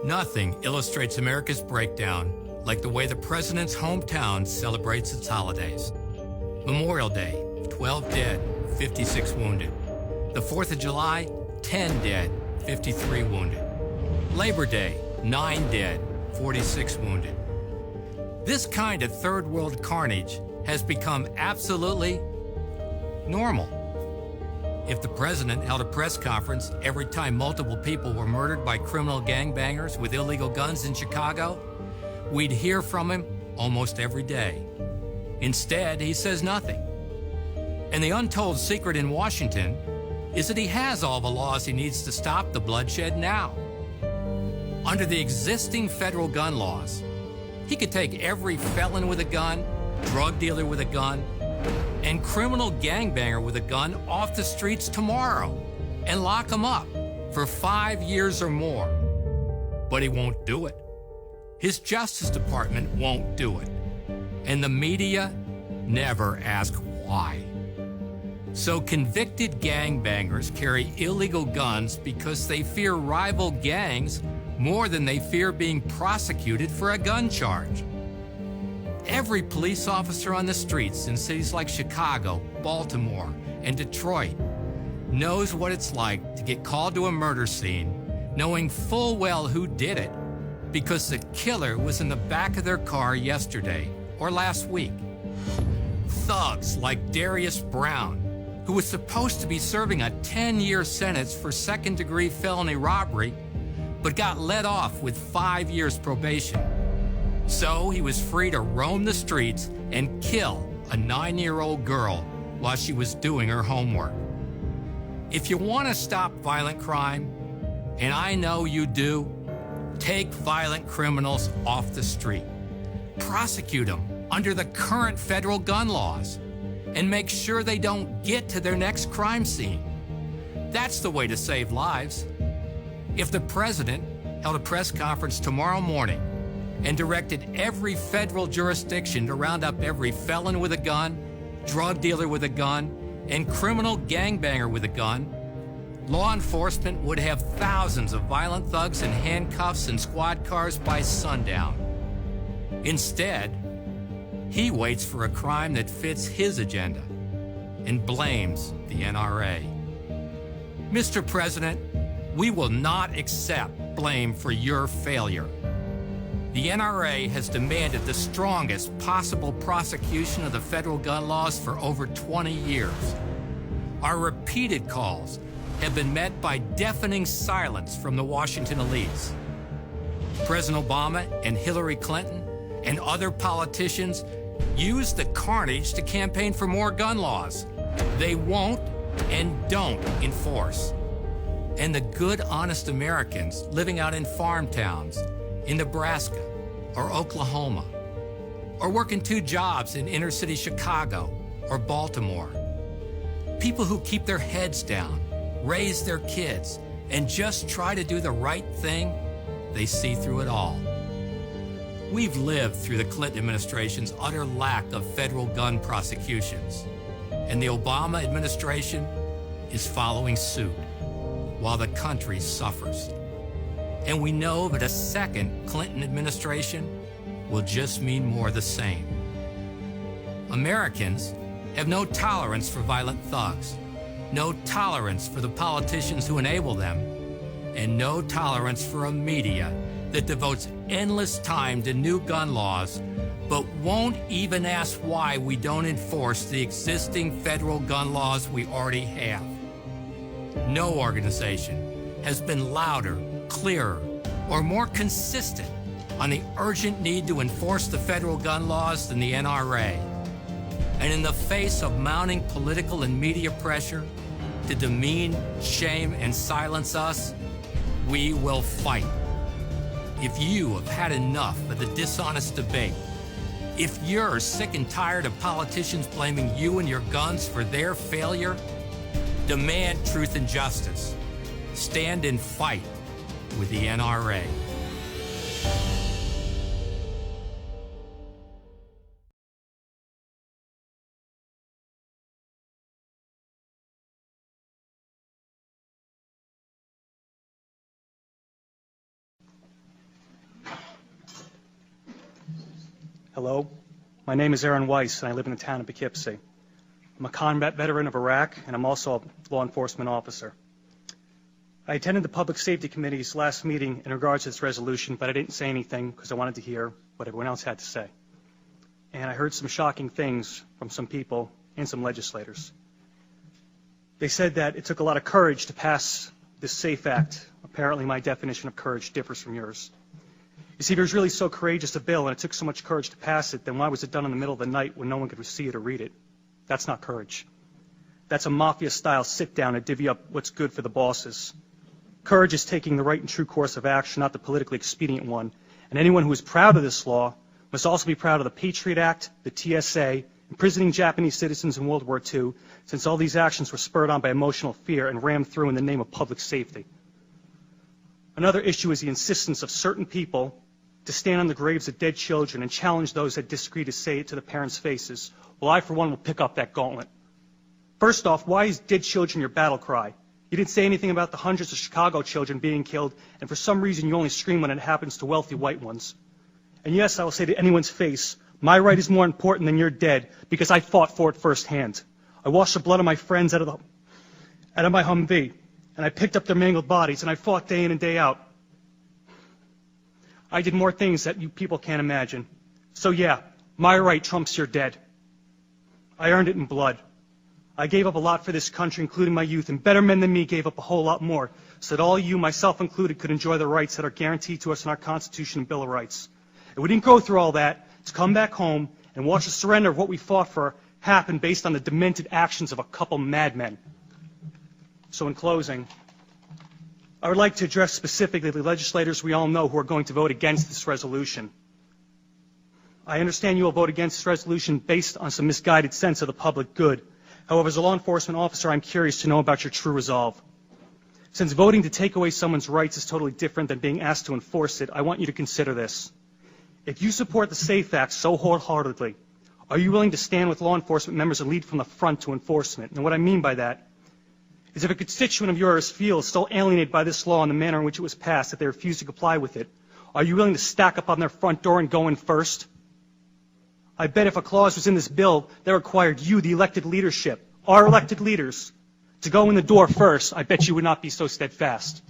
Nothing illustrates America's breakdown like the way the president's hometown celebrates its holidays. Memorial Day, 12 dead, 56 wounded. The 4th of July, 10 dead, 53 wounded. Labor Day, 9 dead, 46 wounded. This kind of third world carnage has become absolutely normal. If the president held a press conference every time multiple people were murdered by criminal gangbangers with illegal guns in Chicago, we'd hear from him almost every day. Instead, he says nothing. And the untold secret in Washington is that he has all the laws he needs to stop the bloodshed now. Under the existing federal gun laws, he could take every felon with a gun, drug dealer with a gun, and criminal gangbanger with a gun off the streets tomorrow and lock them up for 5 years or more. But he won't do it. His Justice Department won't do it. And the media never ask why. So convicted gangbangers carry illegal guns because they fear rival gangs more than they fear being prosecuted for a gun charge. Every police officer on the streets in cities like Chicago, Baltimore, and Detroit knows what it's like to get called to a murder scene, knowing full well who did it, because the killer was in the back of their car yesterday or last week. Thugs like Darius Brown, who was supposed to be serving a 10-year sentence for second-degree felony robbery, but got let off with 5 years probation. So he was free to roam the streets and kill a 9-year-old girl while she was doing her homework. If you want to stop violent crime, and I know you do, take violent criminals off the street. Prosecute them under the current federal gun laws and make sure they don't get to their next crime scene. That's the way to save lives. If the president held a press conference tomorrow morning and directed every federal jurisdiction to round up every felon with a gun, drug dealer with a gun, and criminal gangbanger with a gun, law enforcement would have thousands of violent thugs in handcuffs and squad cars by sundown. Instead, he waits for a crime that fits his agenda and blames the NRA. Mr. President, we will not accept blame for your failure. The NRA has demanded the strongest possible prosecution of the federal gun laws for over 20 years. Our repeated calls have been met by deafening silence from the Washington elites. President Obama and Hillary Clinton and other politicians use the carnage to campaign for more gun laws they won't and don't enforce. And the good, honest Americans living out in farm towns in Nebraska or Oklahoma, or working 2 jobs in inner city Chicago or Baltimore, people who keep their heads down, raise their kids, and just try to do the right thing, they see through it all. We've lived through the Clinton administration's utter lack of federal gun prosecutions, and the Obama administration is following suit while the country suffers. And we know that a second Clinton administration will just mean more of the same. Americans have no tolerance for violent thugs, no tolerance for the politicians who enable them, and no tolerance for a media that devotes endless time to new gun laws, but won't even ask why we don't enforce the existing federal gun laws we already have. No organization has been louder, clearer, or more consistent on the urgent need to enforce the federal gun laws than the NRA. And in the face of mounting political and media pressure to demean, shame, and silence us, we will fight. If you have had enough of the dishonest debate, if you're sick and tired of politicians blaming you and your guns for their failure, demand truth and justice. Stand and fight with the NRA. Hello, my name is Aaron Weiss, and I live in the town of Poughkeepsie. I'm a combat veteran of Iraq, and I'm also a law enforcement officer. I attended the Public Safety Committee's last meeting in regards to this resolution, but I didn't say anything because I wanted to hear what everyone else had to say. And I heard some shocking things from some people and some legislators. They said that it took a lot of courage to pass this SAFE Act. Apparently my definition of courage differs from yours. You see, if it was really so courageous a bill and it took so much courage to pass it, then why was it done in the middle of the night when no one could see it or read it? That's not courage. That's a mafia-style sit-down and divvy up what's good for the bosses. Courage is taking the right and true course of action, not the politically expedient one. And anyone who is proud of this law must also be proud of the Patriot Act, the TSA, imprisoning Japanese citizens in World War II, since all these actions were spurred on by emotional fear and rammed through in the name of public safety. Another issue is the insistence of certain people to stand on the graves of dead children and challenge those that disagree to say it to the parents' faces. Well, I, for one, will pick up that gauntlet. First off, why is dead children your battle cry? You didn't say anything about the hundreds of Chicago children being killed, and for some reason you only scream when it happens to wealthy white ones. And yes, I will say to anyone's face, my right is more important than your dead, because I fought for it firsthand. I washed the blood of my friends out of my Humvee, and I picked up their mangled bodies, and I fought day in and day out. I did more things that you people can't imagine. So yeah, my right trumps your dead. I earned it in blood. I gave up a lot for this country, including my youth, and better men than me gave up a whole lot more, so that all you, myself included, could enjoy the rights that are guaranteed to us in our Constitution and Bill of Rights. And we didn't go through all that to come back home and watch the surrender of what we fought for happen based on the demented actions of a couple madmen. So in closing, I would like to address specifically the legislators we all know who are going to vote against this resolution. I understand you will vote against this resolution based on some misguided sense of the public good. However, as a law enforcement officer, I'm curious to know about your true resolve. Since voting to take away someone's rights is totally different than being asked to enforce it, I want you to consider this. If you support the SAFE Act so wholeheartedly, are you willing to stand with law enforcement members and lead from the front to enforcement? And what I mean by that is if a constituent of yours feels so alienated by this law and the manner in which it was passed that they refuse to comply with it, are you willing to stack up on their front door and go in first? I bet if a clause was in this bill that required you, the elected leadership, our elected leaders, to go in the door first, I bet you would not be so steadfast.